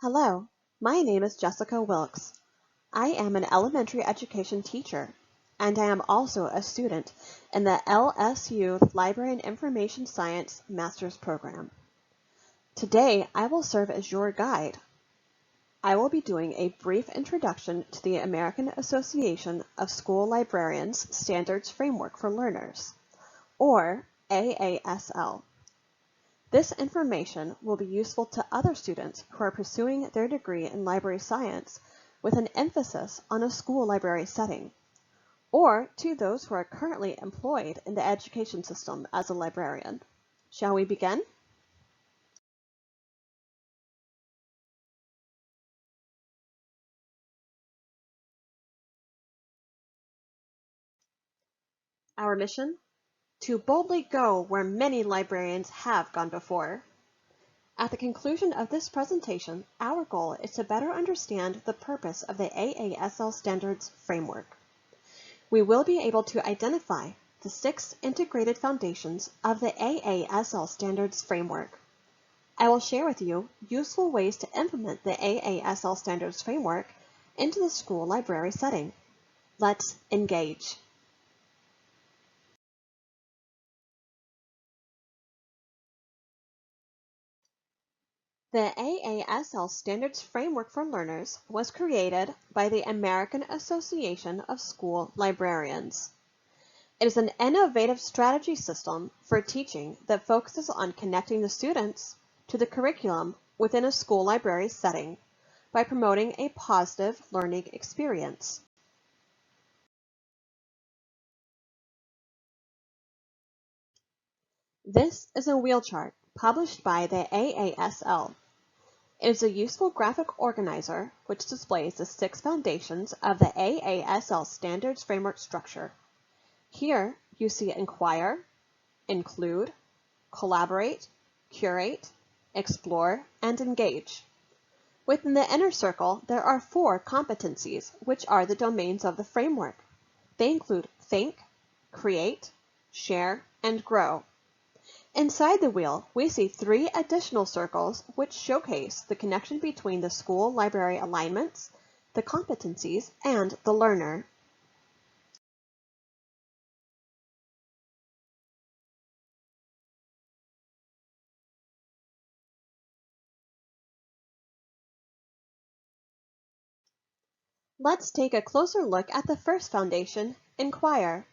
Hello, my name is Jessica Wilkes. I am an elementary education teacher, and I am also a student in the LSU Library and Information Science Master's Program. Today, I will serve as your guide. I will be doing a brief introduction to the American Association of School Librarians Standards Framework for Learners, or AASL. This information will be useful to other students who are pursuing their degree in library science with an emphasis on a school library setting, or to those who are currently employed in the education system as a librarian. Shall we begin? Our mission? To boldly go where many librarians have gone before. At the conclusion of this presentation, our goal is to better understand the purpose of the AASL Standards Framework. We will be able to identify the 6 integrated foundations of the AASL Standards Framework. I will share with you useful ways to implement the AASL Standards Framework into the school library setting. Let's engage. The AASL Standards Framework for Learners was created by the American Association of School Librarians. It is an innovative strategy system for teaching that focuses on connecting the students to the curriculum within a school library setting by promoting a positive learning experience. This is a wheel chart published by the AASL. It is a useful graphic organizer which displays the 6 foundations of the AASL Standards Framework structure. Here you see inquire, include, collaborate, curate, explore, and engage. Within the inner circle, there are 4 competencies, which are the domains of the framework. They include think, create, share, and grow. Inside the wheel, we see 3 additional circles which showcase the connection between the school library alignments, the competencies, and the learner. Let's take a closer look at the first foundation, inquire.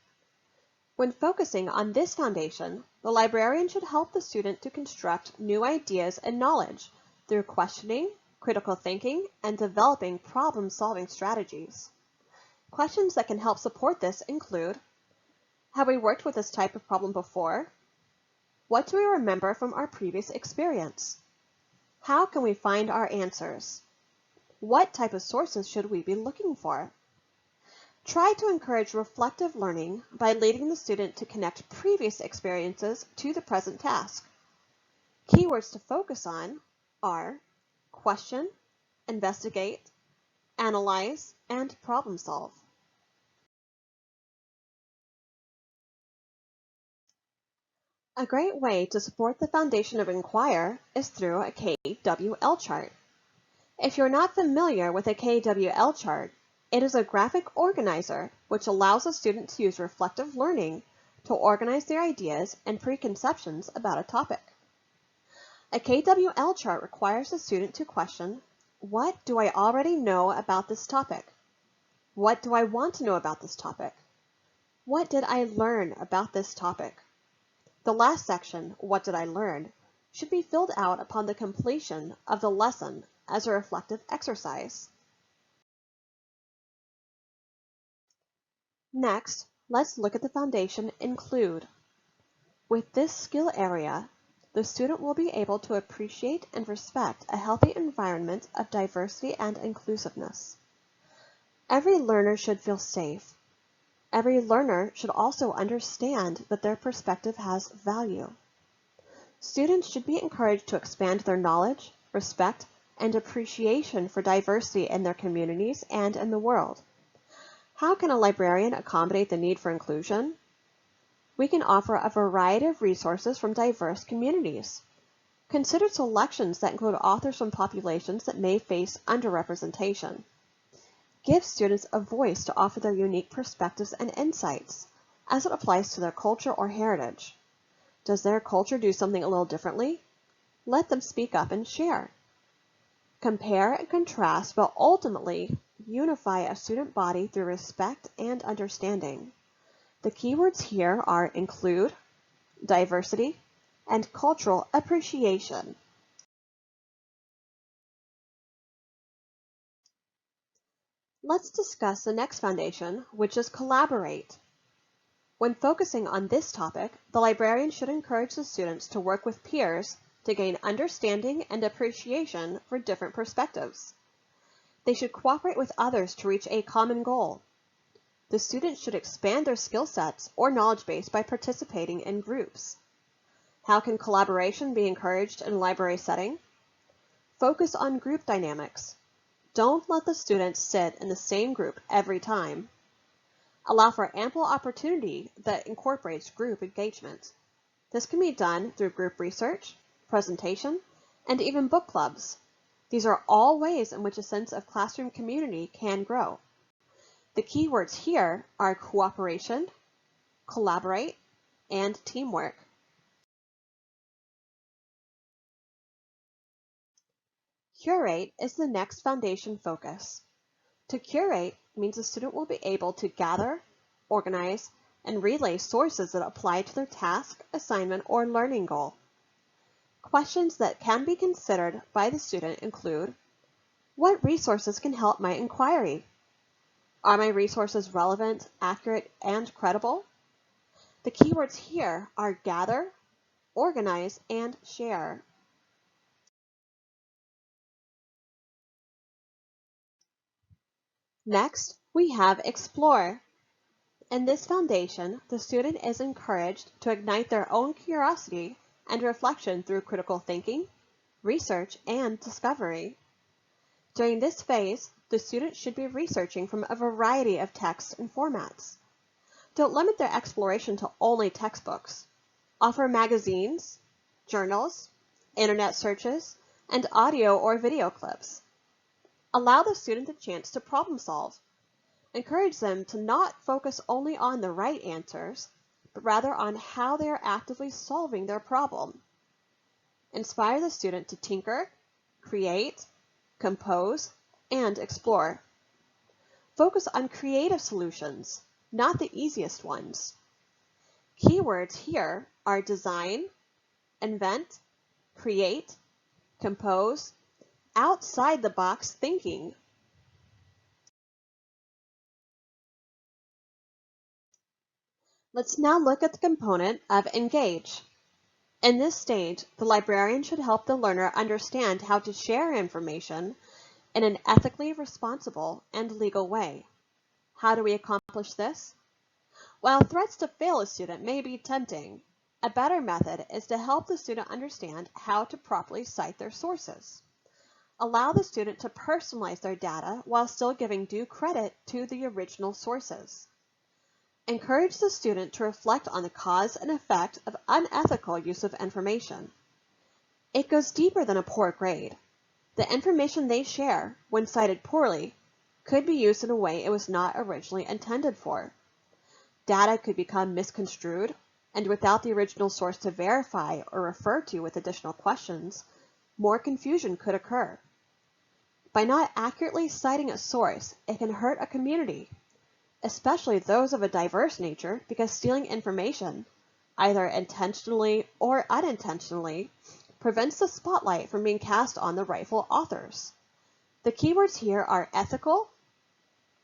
When focusing on this foundation, the librarian should help the student to construct new ideas and knowledge through questioning, critical thinking, and developing problem-solving strategies. Questions that can help support this include: have we worked with this type of problem before? What do we remember from our previous experience? How can we find our answers? What type of sources should we be looking for? Try to encourage reflective learning by leading the student to connect previous experiences to the present task. Keywords to focus on are question, investigate, analyze, and problem solve. A great way to support the foundation of inquire is through a KWL chart. If you're not familiar with a KWL chart, it is a graphic organizer which allows a student to use reflective learning to organize their ideas and preconceptions about a topic. A KWL chart requires the student to question, what do I already know about this topic? What do I want to know about this topic? What did I learn about this topic? The last section, what did I learn, should be filled out upon the completion of the lesson as a reflective exercise. Next, let's look at the foundation include. With this skill area, the student will be able to appreciate and respect a healthy environment of diversity and inclusiveness. Every learner should feel safe. Every learner should also understand that their perspective has value. Students should be encouraged to expand their knowledge, respect, and appreciation for diversity in their communities and in the world. How can a librarian accommodate the need for inclusion? We can offer a variety of resources from diverse communities. Consider selections that include authors from populations that may face underrepresentation. Give students a voice to offer their unique perspectives and insights as it applies to their culture or heritage. Does their culture do something a little differently? Let them speak up and share. Compare and contrast, but ultimately unify a student body through respect and understanding. The keywords here are include, diversity, and cultural appreciation. Let's discuss the next foundation, which is collaborate. When focusing on this topic, the librarian should encourage the students to work with peers to gain understanding and appreciation for different perspectives. They should cooperate with others to reach a common goal. The students should expand their skill sets or knowledge base by participating in groups. How can collaboration be encouraged in a library setting? Focus on group dynamics. Don't let the students sit in the same group every time. Allow for ample opportunity that incorporates group engagement. This can be done through group research, presentation, and even book clubs. These are all ways in which a sense of classroom community can grow. The key words here are cooperation, collaborate, and teamwork. Curate is the next foundation focus. To curate means a student will be able to gather, organize, and relay sources that apply to their task, assignment, or learning goal. Questions that can be considered by the student include, what resources can help my inquiry? Are my resources relevant, accurate, and credible? The keywords here are gather, organize, and share. Next, we have explore. In this foundation, the student is encouraged to ignite their own curiosity and reflection through critical thinking, research, and discovery. During this phase, the student should be researching from a variety of texts and formats. Don't limit their exploration to only textbooks. Offer magazines, journals, internet searches, and audio or video clips. Allow the student the chance to problem solve. Encourage them to not focus only on the right answers, but rather on how they are actively solving their problem. Inspire the student to tinker, create, compose, and explore. Focus on creative solutions, not the easiest ones. Keywords here are design, invent, create, compose, outside-the-box thinking. Let's now look at the component of engage. In this stage, the librarian should help the learner understand how to share information in an ethically responsible and legal way. How do we accomplish this? While threats to fail a student may be tempting, a better method is to help the student understand how to properly cite their sources. Allow the student to personalize their data while still giving due credit to the original sources. Encourage the student to reflect on the cause and effect of unethical use of information. It goes deeper than a poor grade. The information they share, when cited poorly, could be used in a way it was not originally intended for. Data could become misconstrued, and without the original source to verify or refer to with additional questions, more confusion could occur. By not accurately citing a source, it can hurt a community, especially those of a diverse nature, because stealing information, either intentionally or unintentionally, prevents the spotlight from being cast on the rightful authors. The keywords here are ethical,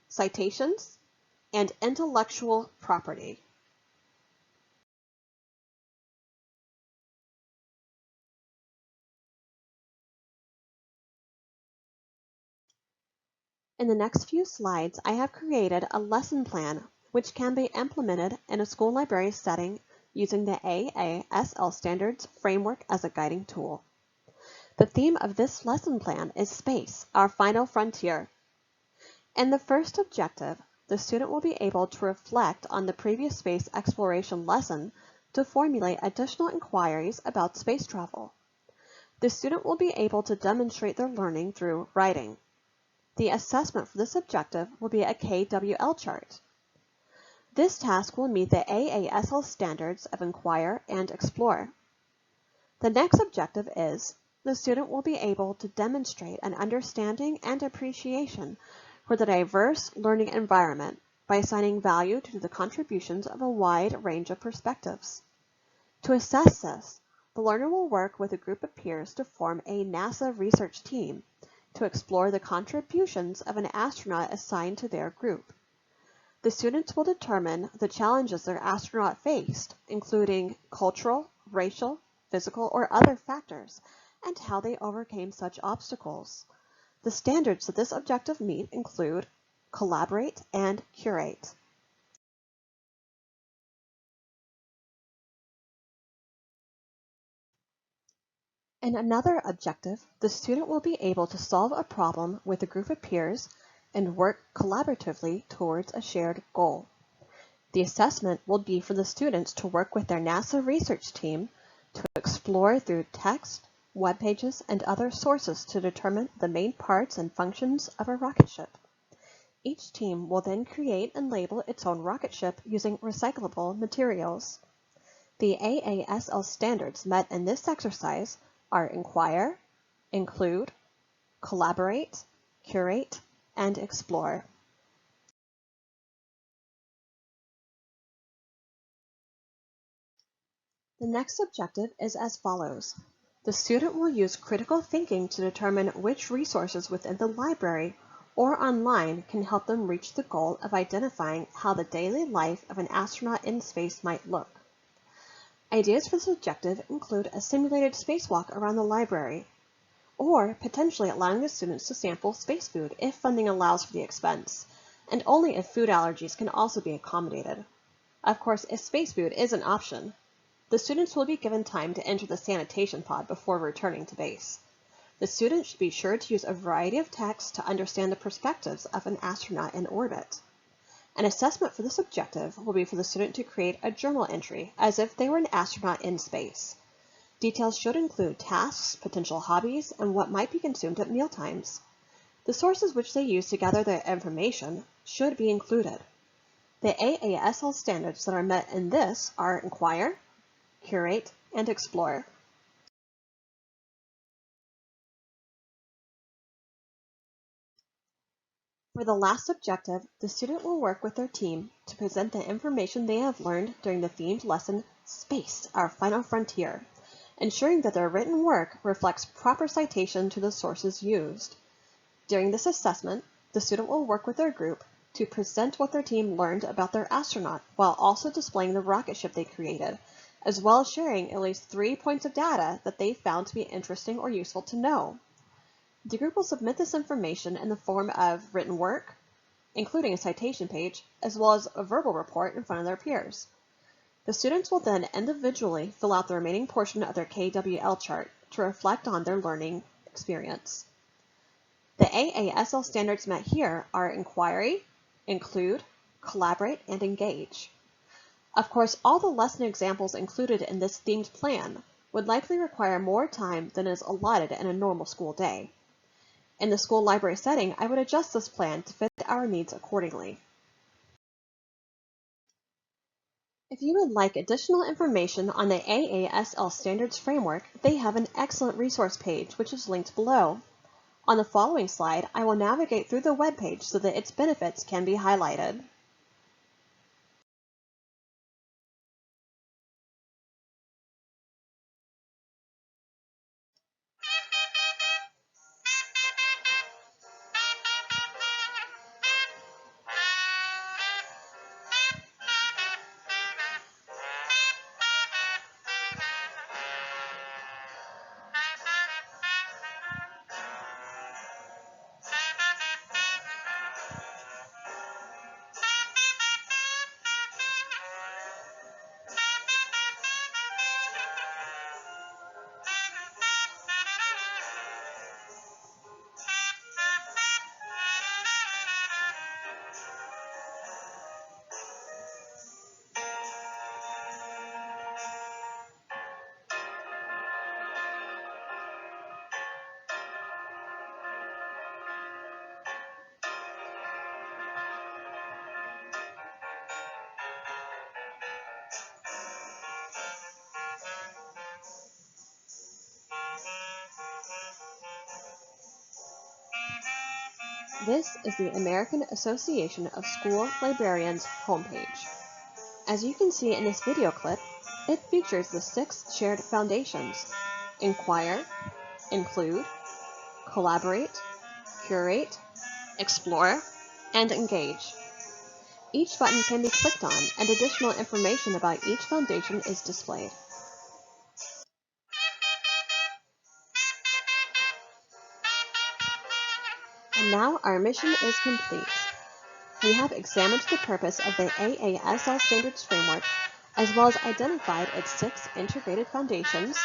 citations, and intellectual property. In the next few slides, I have created a lesson plan which can be implemented in a school library setting using the AASL Standards Framework as a guiding tool. The theme of this lesson plan is space, our final frontier. In the first objective, the student will be able to reflect on the previous space exploration lesson to formulate additional inquiries about space travel. The student will be able to demonstrate their learning through writing. The assessment for this objective will be a KWL chart. This task will meet the AASL standards of Inquire and Explore. The next objective is the student will be able to demonstrate an understanding and appreciation for the diverse learning environment by assigning value to the contributions of a wide range of perspectives. To assess this, the learner will work with a group of peers to form a NASA research team to explore the contributions of an astronaut assigned to their group. The students will determine the challenges their astronaut faced, including cultural, racial, physical, or other factors, and how they overcame such obstacles. The standards that this objective meet include collaborate and curate. In another objective, the student will be able to solve a problem with a group of peers and work collaboratively towards a shared goal. The assessment will be for the students to work with their NASA research team to explore through text, web pages, and other sources to determine the main parts and functions of a rocket ship. Each team will then create and label its own rocket ship using recyclable materials. The AASL standards met in this exercise are Inquire, Include, Collaborate, Curate, and Explore. The next objective is as follows. The student will use critical thinking to determine which resources within the library or online can help them reach the goal of identifying how the daily life of an astronaut in space might look. Ideas for this objective include a simulated spacewalk around the library, or potentially allowing the students to sample space food if funding allows for the expense, and only if food allergies can also be accommodated. Of course, if space food is an option, the students will be given time to enter the sanitation pod before returning to base. The students should be sure to use a variety of texts to understand the perspectives of an astronaut in orbit. An assessment for this objective will be for the student to create a journal entry as if they were an astronaut in space. Details should include tasks, potential hobbies, and what might be consumed at mealtimes. The sources which they use to gather their information should be included. The AASL standards that are met in this are Inquire, Curate, and Explore. For the last objective, the student will work with their team to present the information they have learned during the themed lesson, Space, Our Final Frontier, ensuring that their written work reflects proper citation to the sources used. During this assessment, the student will work with their group to present what their team learned about their astronaut while also displaying the rocket ship they created, as well as sharing at least 3 points of data that they found to be interesting or useful to know. The group will submit this information in the form of written work, including a citation page, as well as a verbal report in front of their peers. The students will then individually fill out the remaining portion of their KWL chart to reflect on their learning experience. The AASL standards met here are Inquiry, Include, Collaborate, and Engage. Of course, all the lesson examples included in this themed plan would likely require more time than is allotted in a normal school day. In the school library setting, I would adjust this plan to fit our needs accordingly. If you would like additional information on the AASL Standards Framework, they have an excellent resource page, which is linked below. On the following slide, I will navigate through the webpage so that its benefits can be highlighted. This is the American Association of School Librarians homepage. As you can see in this video clip, it features the 6 shared foundations: Inquire, Include, Collaborate, Curate, Explore, and Engage. Each button can be clicked on, and additional information about each foundation is displayed. And now our mission is complete. We have examined the purpose of the AASL Standards Framework, as well as identified its 6 integrated foundations,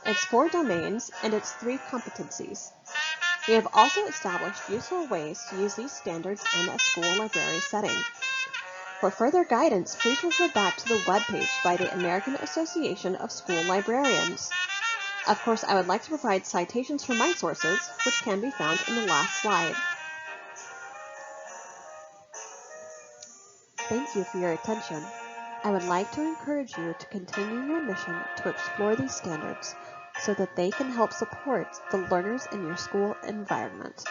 its 4 domains, and its 3 competencies. We have also established useful ways to use these standards in a school library setting. For further guidance, please refer back to the webpage by the American Association of School Librarians. Of course, I would like to provide citations for my sources, which can be found in the last slide. Thank you for your attention. I would like to encourage you to continue your mission to explore these standards so that they can help support the learners in your school environment.